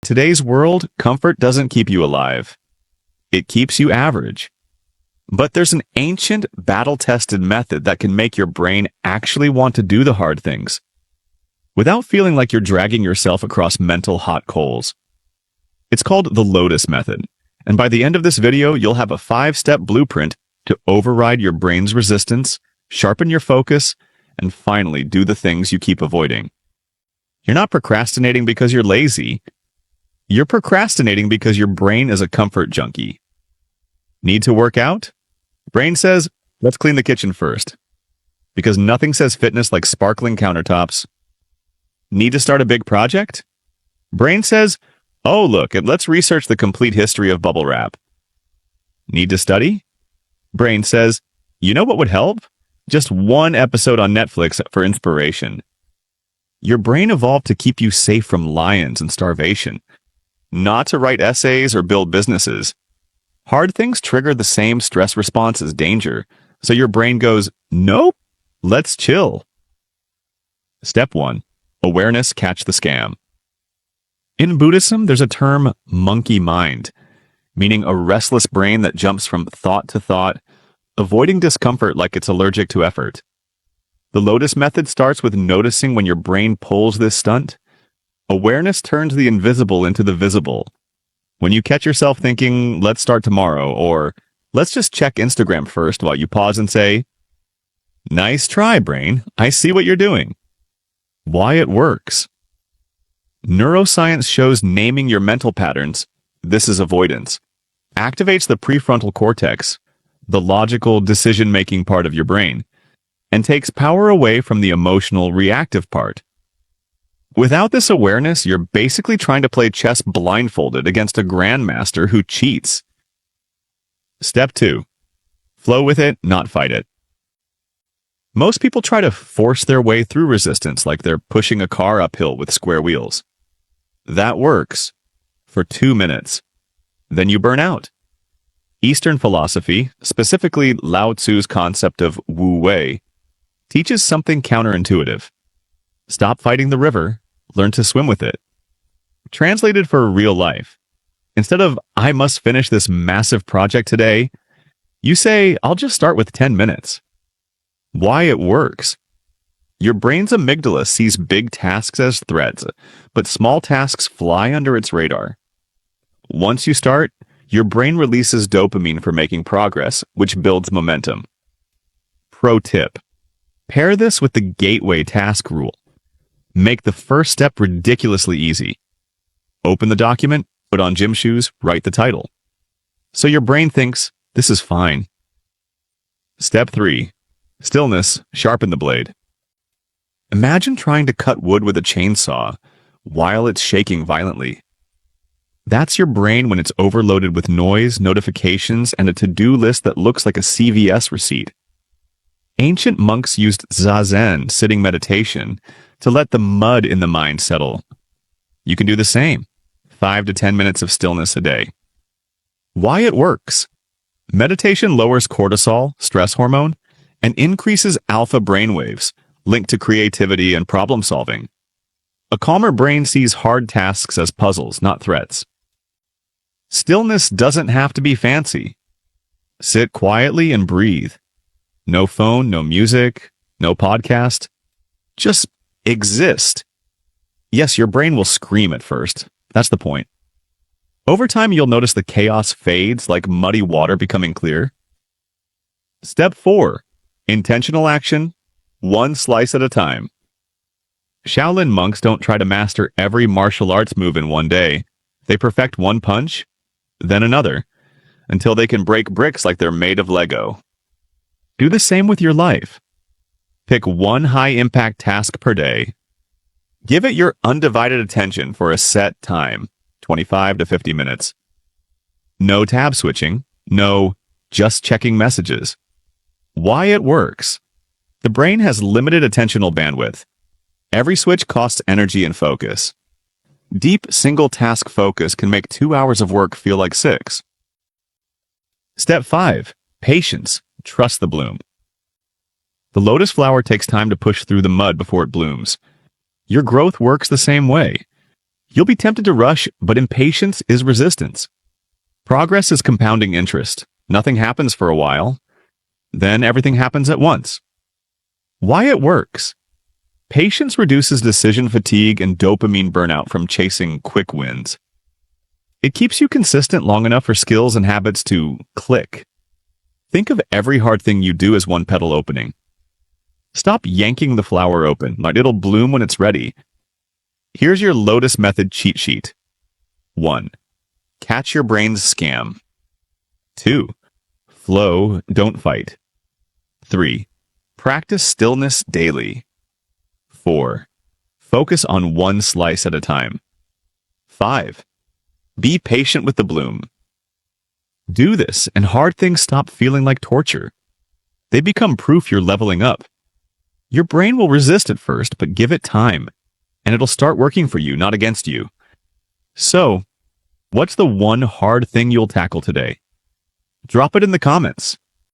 Today's world, comfort doesn't keep you alive. It keeps you average. But there's an ancient, battle-tested method that can make your brain actually want to do the hard things, without feeling like you're dragging yourself across mental hot coals. It's called the Lotus Method, and by the end of this video, you'll have a 5-step blueprint to override your brain's resistance, sharpen your focus, and finally do the things you keep avoiding. You're not procrastinating because you're lazy. You're procrastinating because your brain is a comfort junkie. Need to work out? Brain says, let's clean the kitchen first. Because nothing says fitness like sparkling countertops. Need to start a big project? Brain says, oh look, let's research the complete history of bubble wrap. Need to study? Brain says, you know what would help? Just one episode on Netflix for inspiration. Your brain evolved to keep you safe from lions and starvation, not to write essays or build businesses. Hard things trigger the same stress response as danger, so your brain goes, nope, let's chill. Step 1. Awareness, catch the scam. In Buddhism, there's a term, monkey mind, meaning a restless brain that jumps from thought to thought, avoiding discomfort like it's allergic to effort. The Lotus Method starts with noticing when your brain pulls this stunt. Awareness turns the invisible into the visible. When you catch yourself thinking, let's start tomorrow, or let's just check Instagram first while you pause and say, nice try, brain. I see what you're doing. Why it works. Neuroscience shows naming your mental patterns, this is avoidance, activates the prefrontal cortex, the logical decision-making part of your brain, and takes power away from the emotional, reactive part. Without this awareness, you're basically trying to play chess blindfolded against a grandmaster who cheats. Step 2. Flow with it, not fight it. Most people try to force their way through resistance like they're pushing a car uphill with square wheels. That works for 2 minutes. Then you burn out. Eastern philosophy, specifically Lao Tzu's concept of Wu Wei, teaches something counterintuitive. Stop fighting the river, learn to swim with it. Translated for real life, instead of, I must finish this massive project today, you say, I'll just start with 10 minutes. Why it works. Your brain's amygdala sees big tasks as threats, but small tasks fly under its radar. Once you start, your brain releases dopamine for making progress, which builds momentum. Pro tip. Pair this with the gateway task rule. Make the first step ridiculously easy. Open the document, put on gym shoes, write the title. So your brain thinks, this is fine. Step 3. Stillness, sharpen the blade. Imagine trying to cut wood with a chainsaw while it's shaking violently. That's your brain when it's overloaded with noise, notifications, and a to-do list that looks like a CVS receipt. Ancient monks used zazen, sitting meditation, to let the mud in the mind settle. You can do the same. 5 to 10 minutes of stillness a day. Why it works. Meditation lowers cortisol, stress hormone, and increases alpha brainwaves, linked to creativity and problem solving. A calmer brain sees hard tasks as puzzles, not threats. Stillness doesn't have to be fancy. Sit quietly and breathe. No phone, no music, no podcast. Just exist. Yes, your brain will scream at first. That's the point. Over time, you'll notice the chaos fades like muddy water becoming clear. Step 4. Intentional action, one slice at a time. Shaolin monks don't try to master every martial arts move in one day. They perfect one punch, then another, until they can break bricks like they're made of Lego. Do the same with your life. Pick one high-impact task per day. Give it your undivided attention for a set time, 25 to 50 minutes. No tab switching, no just checking messages. Why it works. The brain has limited attentional bandwidth. Every switch costs energy and focus. Deep single-task focus can make 2 hours of work feel like 6. Step 5. Patience. Trust the bloom. The lotus flower takes time to push through the mud before it blooms. Your growth works the same way. You'll be tempted to rush, but impatience is resistance. Progress is compounding interest. Nothing happens for a while, then everything happens at once. Why it works? Patience reduces decision fatigue and dopamine burnout from chasing quick wins. It keeps you consistent long enough for skills and habits to click. Think of every hard thing you do as one petal opening. Stop yanking the flower open, like it'll bloom when it's ready. Here's your Lotus Method cheat sheet. 1. Catch your brain's scam. 2. Flow, don't fight. 3. Practice stillness daily. 4. Focus on one slice at a time. 5. Be patient with the bloom. Do this, and hard things stop feeling like torture. They become proof you're leveling up. Your brain will resist at first, but give it time, and it'll start working for you, not against you. So, what's the one hard thing you'll tackle today? Drop it in the comments.